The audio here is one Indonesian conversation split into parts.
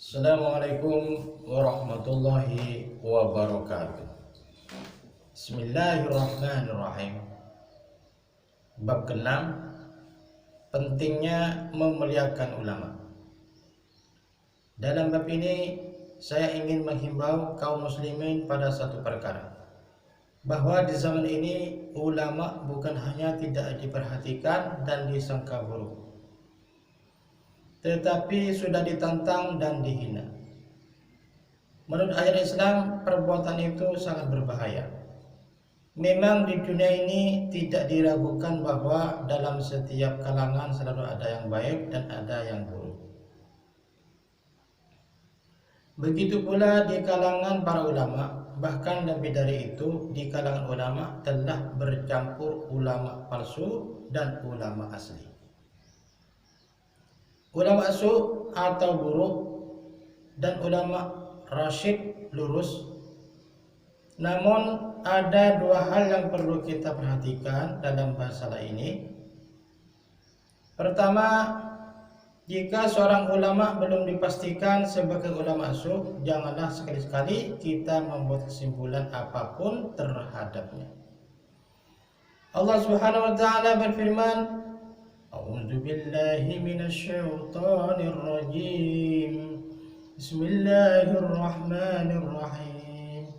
Assalamualaikum warahmatullahi wabarakatuh. Bismillahirrahmanirrahim. Bab ke-6, pentingnya memuliakan ulama. Dalam bab ini saya ingin menghimbau kaum muslimin pada satu perkara, bahwa di zaman ini ulama bukan hanya tidak diperhatikan dan disangka buruk, tetapi sudah ditantang dan dihina. Menurut ajaran Islam, perbuatan itu sangat berbahaya. Memang di dunia ini tidak diragukan bahwa dalam setiap kalangan selalu ada yang baik dan ada yang buruk. Begitu pula di kalangan para ulama, bahkan lebih dari itu, di kalangan ulama telah bercampur ulama palsu dan ulama asli. Ulama su atau buruk dan ulama rasyid lurus. Namun ada dua hal yang perlu kita perhatikan dalam masalah ini. Pertama, jika seorang ulama belum dipastikan sebagai ulama su, janganlah sekali-sekali kita membuat kesimpulan apapun terhadapnya. Allah Subhanahu wa taala berfirman, A'udzu billahi minasyaitonir rajim. Bismillahirrahmanirrahim.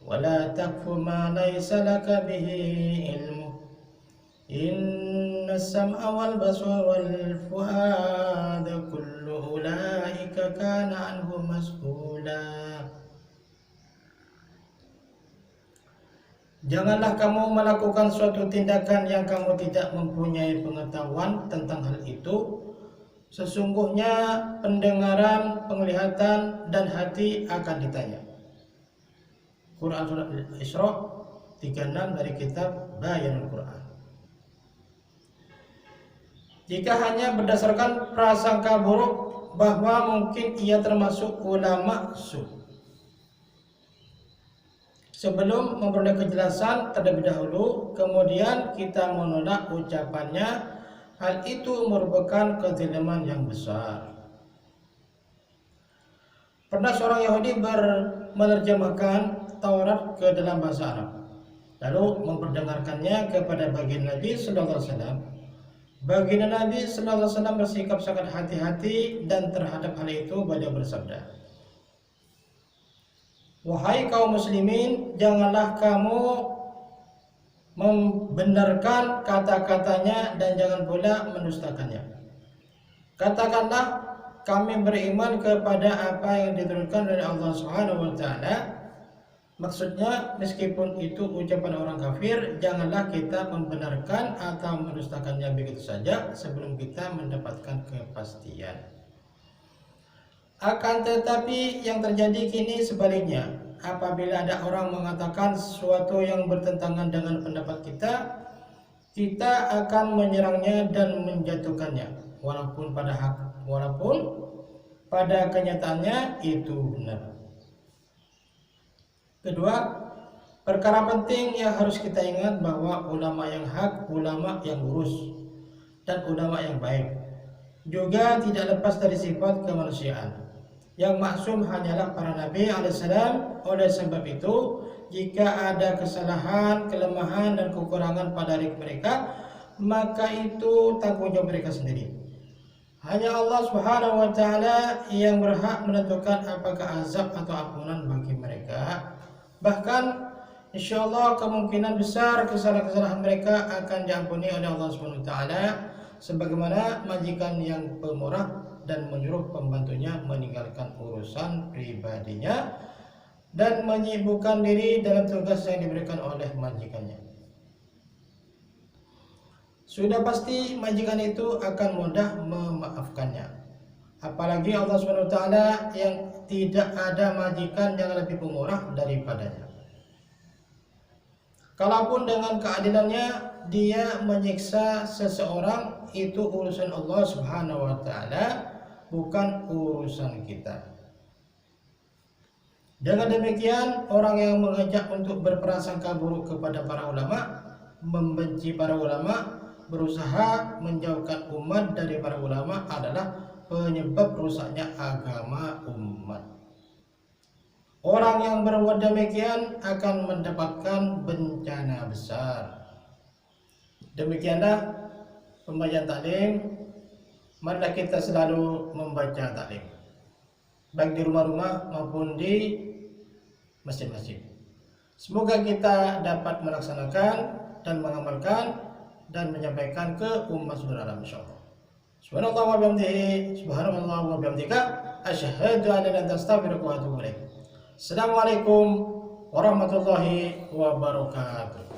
Wala taqfu ma laysa laka bihi ilmu. Innas sam'a wal basara wal fuada kullu ulaika kana anhu mas'ula. Janganlah kamu melakukan suatu tindakan yang kamu tidak mempunyai pengetahuan tentang hal itu. Sesungguhnya pendengaran, penglihatan, dan hati akan ditanya. Quran Surah Al-Isra 36 dari kitab Bayanul Quran. Jika hanya berdasarkan prasangka buruk bahwa mungkin ia termasuk ulama su, sebelum memperoleh kejelasan terlebih dahulu, kemudian kita menolak ucapannya, hal itu merupakan kezaliman yang besar. Pernah seorang Yahudi menerjemahkan Taurat ke dalam bahasa Arab, lalu memperdengarkannya kepada baginda Nabi sallallahu alaihi wasallam. Baginda Nabi sallallahu alaihi wasallam bersikap sangat hati-hati dan terhadap hal itu beliau bersabda, "Wahai kaum muslimin, janganlah kamu membenarkan kata-katanya dan jangan pula mendustakannya. Katakanlah, kami beriman kepada apa yang diturunkan dari Allah Subhanahu wa taala." Maksudnya, meskipun itu ucapan orang kafir, janganlah kita membenarkan atau mendustakannya begitu saja sebelum kita mendapatkan kepastian. Akan tetapi yang terjadi kini sebaliknya. Apabila ada orang mengatakan sesuatu yang bertentangan dengan pendapat kita, kita akan menyerangnya dan menjatuhkannya, walaupun pada kenyataannya itu benar. Kedua, perkara penting yang harus kita ingat bahwa ulama yang hak, ulama yang lurus, dan ulama yang baik juga tidak lepas dari sifat kemanusiaan. Yang maksum hanyalah para nabi alaihissalam. Oleh sebab itu, jika ada kesalahan, kelemahan, dan kekurangan pada diri mereka, maka itu tanggung jawab mereka sendiri. Hanya Allah Subhanahu wa taala yang berhak menentukan apakah azab atau ampunan bagi mereka. Bahkan insyaallah kemungkinan besar kesalahan-kesalahan mereka akan diampuni oleh Allah Subhanahu wa taala, sebagaimana majikan yang pemurah dan menyuruh pembantunya meninggalkan urusan pribadinya dan menyibukkan diri dalam tugas yang diberikan oleh majikannya. Sudah pasti majikan itu akan mudah memaafkannya. Apalagi Allah SWT yang tidak ada majikan yang lebih pemurah daripadanya. Kalaupun dengan keadilannya dia menyiksa seseorang, itu urusan Allah Subhanahu wa taala, bukan urusan kita. Dengan demikian, orang yang mengajak untuk berprasangka buruk kepada para ulama, membenci para ulama, berusaha menjauhkan umat dari para ulama adalah penyebab rusaknya agama Orang yang berbuat demikian akan mendapatkan bencana besar. Demikianlah pembacaan taklim. Marilah kita selalu membaca taklim, baik di rumah-rumah maupun di masjid-masjid. Semoga kita dapat melaksanakan dan mengamalkan dan menyampaikan ke umat saudara alam insyaallah. Subhanallah wa bihamdihi, subhanallah wa bihamdika, asyhadu an la ilaha illa anta astaghfiruka wa atubu ilaik. Assalamualaikum warahmatullahi wabarakatuh.